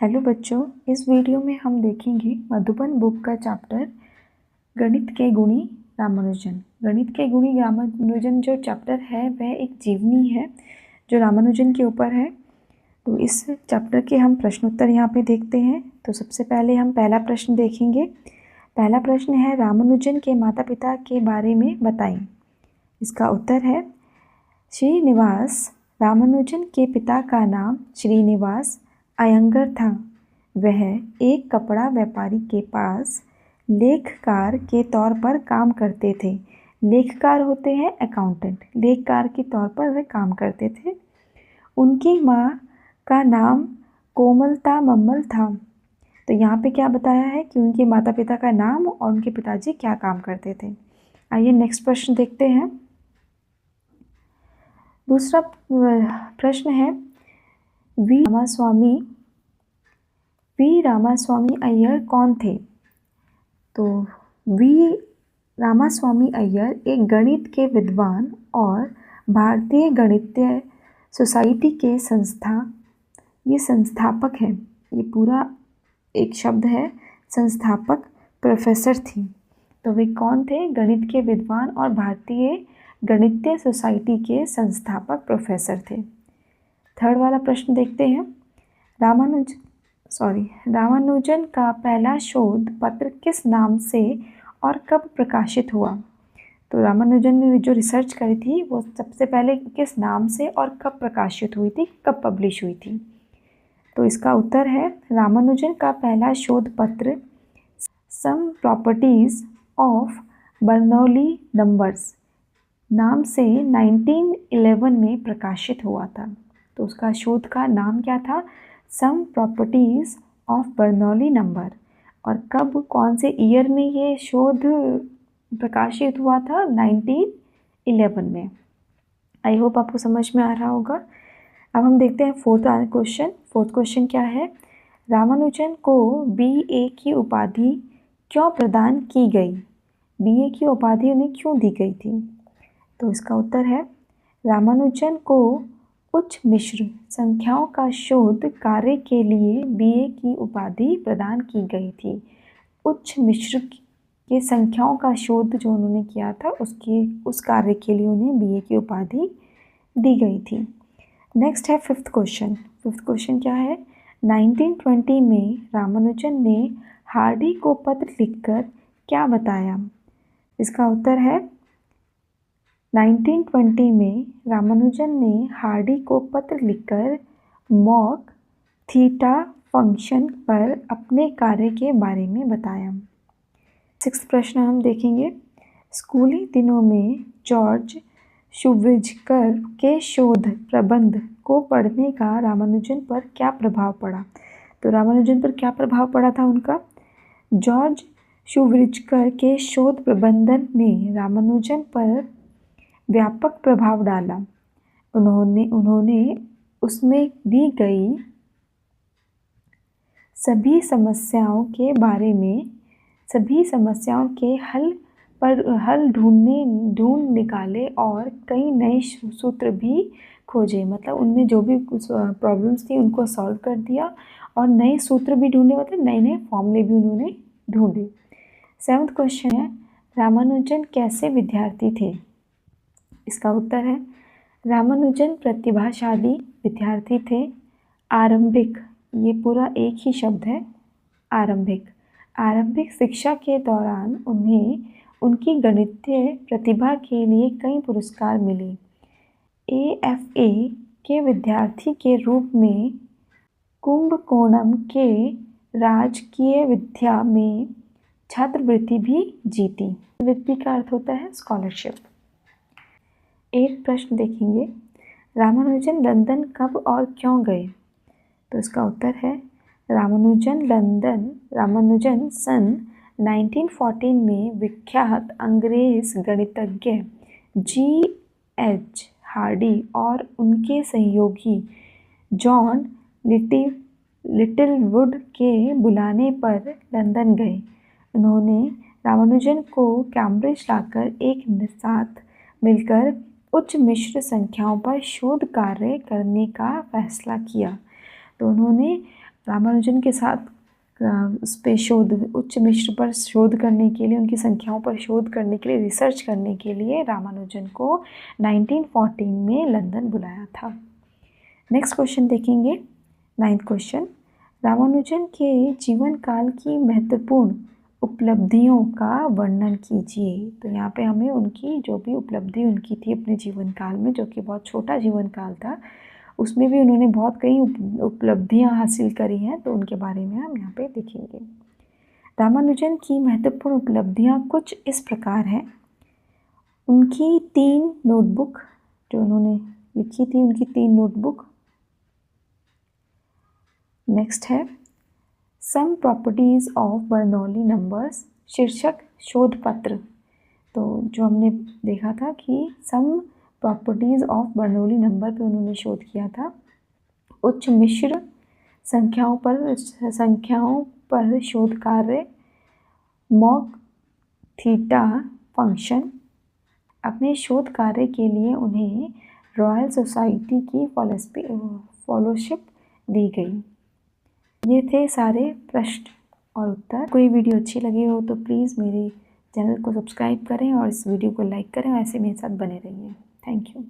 Hello बच्चों, इस video में हम देखेंगे मधुबन बुक का चैप्टर गणित के गुणी रामानुजन। गणित के गुणी रामानुजन जो चैप्टर है वह एक जीवनी है जो रामानुजन के ऊपर है। तो इस चैप्टर के हम प्रश्नोत्तर यहाँ पे देखते हैं। तो सबसे पहले हम पहला प्रश्न देखेंगे। पहला प्रश्न है, रामानुजन के माता पिता के बारे में बताएं। इसका उत्तर है, श्रीनिवास रामानुजन के पिता का नाम श्रीनिवास अयंगर था। वह एक कपड़ा व्यापारी के पास लेखकार के तौर पर काम करते थे। लेखकार होते हैं अकाउंटेंट, लेखकार के तौर पर वह काम करते थे। उनकी माँ का नाम कोमलता मम्मल था। तो यहाँ पे क्या बताया है कि उनके माता पिता का नाम और उनके पिताजी क्या काम करते थे। आइए नेक्स्ट प्रश्न देखते हैं। दूसरा प्रश्न है, वी रामास्वामी अय्यर कौन थे। तो वी रामास्वामी अय्यर एक गणित के विद्वान और भारतीय गणितीय सोसाइटी के संस्थापक हैं। ये पूरा एक शब्द है, संस्थापक प्रोफेसर थी। तो वे कौन थे? गणित के विद्वान और भारतीय गणितीय सोसाइटी के संस्थापक प्रोफेसर थे। थर्ड वाला प्रश्न देखते हैं। रामानुजन का पहला शोध पत्र किस नाम से और कब प्रकाशित हुआ। तो रामानुजन ने जो रिसर्च करी थी वो सबसे पहले किस नाम से और कब प्रकाशित हुई थी, कब पब्लिश हुई थी। तो इसका उत्तर है, रामानुजन का पहला शोध पत्र some properties of Bernoulli numbers नाम से 1911 में प्रकाशित हुआ था। तो उसका शोध का नाम क्या था? Some properties of Bernoulli number. और कब, कौन से ईयर में ये शोध प्रकाशित हुआ था? 1911 में। आई होप आपको समझ में आ रहा होगा। अब हम देखते हैं फोर्थ क्वेश्चन। फोर्थ क्वेश्चन क्या है? रामानुजन को BA की उपाधि क्यों प्रदान की गई। BA की उपाधि उन्हें क्यों दी गई थी। तो इसका उत्तर है, रामानुजन को उच्च मिश्र संख्याओं का शोध कार्य के लिए BA की उपाधि प्रदान की गई थी। उच्च मिश्र के संख्याओं का शोध जो उन्होंने किया था उस कार्य के लिए उन्हें BA की उपाधि दी गई थी। नेक्स्ट है फिफ्थ क्वेश्चन। फिफ्थ क्वेश्चन क्या है? 1920 में रामानुजन ने हार्डी को पत्र लिखकर क्या बताया। इसका उत्तर है, 1920 में रामानुजन ने हार्डी को पत्र लिखकर मॉक थीटा फंक्शन पर अपने कार्य के बारे में बताया। सिक्स्थ प्रश्न हम देखेंगे। स्कूली दिनों में जॉर्ज शुविज्कर के शोध प्रबंध को पढ़ने का रामानुजन पर क्या प्रभाव पड़ा। तो रामानुजन पर क्या प्रभाव पड़ा था उनका? जॉर्ज शुविज्कर के शोध प्रबंधन ने रामानुजन पर व्यापक प्रभाव डाला। उन्होंने उसमें दी गई सभी समस्याओं के हल ढूंढ निकाले और कई नए सूत्र भी खोजे। मतलब उनमें जो भी प्रॉब्लम्स थी उनको सॉल्व कर दिया और नए सूत्र भी ढूंढे, मतलब नए नए फॉर्मूले भी उन्होंने ढूंढे। सेवंथ क्वेश्चन है, रामानुजन कैसे विद्यार्थी थे। इसका उत्तर है, रामानुजन प्रतिभाशाली विद्यार्थी थे। आरंभिक, ये पूरा एक ही शब्द है, आरंभिक शिक्षा के दौरान उन्हें उनकी गणितीय प्रतिभा के लिए कई पुरस्कार मिले। AFA के विद्यार्थी के रूप में कुंभकोणम के राजकीय विद्या में छात्रवृत्ति भी जीती। वृत्ति का अर्थ होता है स्कॉलरशिप। एक प्रश्न देखेंगे, रामानुजन लंदन कब और क्यों गए। तो इसका उत्तर है, रामानुजन सन 1914 में विख्यात अंग्रेज गणितज्ञ G.H. हार्डी और उनके सहयोगी जॉन लिटिलवुड के बुलाने पर लंदन गए। उन्होंने रामानुजन को कैम्ब्रिज लाकर एक साथ मिलकर उच्च मिश्र संख्याओं पर शोध कार्य करने का फैसला किया। तो उन्होंने रामानुजन के साथ उस पे शोध, उच्च मिश्र पर शोध करने के लिए, उनकी संख्याओं पर शोध करने के लिए, रिसर्च करने के लिए रामानुजन को 1914 में लंदन बुलाया था। नेक्स्ट क्वेश्चन देखेंगे, 9th क्वेश्चन, रामानुजन के जीवन काल की महत्वपूर्ण उपलब्धियों का वर्णन कीजिए। तो यहाँ पे हमें उनकी जो भी उपलब्धि उनकी थी अपने जीवन काल में, जो कि बहुत छोटा जीवन काल था, उसमें भी उन्होंने बहुत कई उपलब्धियां हासिल करी हैं, तो उनके बारे में हम यहाँ पे देखेंगे। रामानुजन की महत्वपूर्ण उपलब्धियां कुछ इस प्रकार हैं। उनकी 3 नोटबुक जो उन्होंने लिखी थी, उनकी 3 नोटबुक। नेक्स्ट है सम प्रॉपर्टीज़ ऑफ बर्नौली नंबर्स, शीर्षक शोध पत्र। तो जो हमने देखा था कि सम प्रॉपर्टीज़ ऑफ बर्नौली नंबर पे उन्होंने शोध किया था। उच्च मिश्र संख्याओं पर शोध कार्य, मॉक थीटा फंक्शन। अपने शोध कार्य के लिए उन्हें रॉयल सोसाइटी की फॉलोशिप दी गई। ये थे सारे प्रश्न और उत्तर। कोई वीडियो अच्छी लगी हो तो प्लीज़ मेरे चैनल को सब्सक्राइब करें और इस वीडियो को लाइक करें और ऐसे मेरे साथ बने रहिए। Thank you.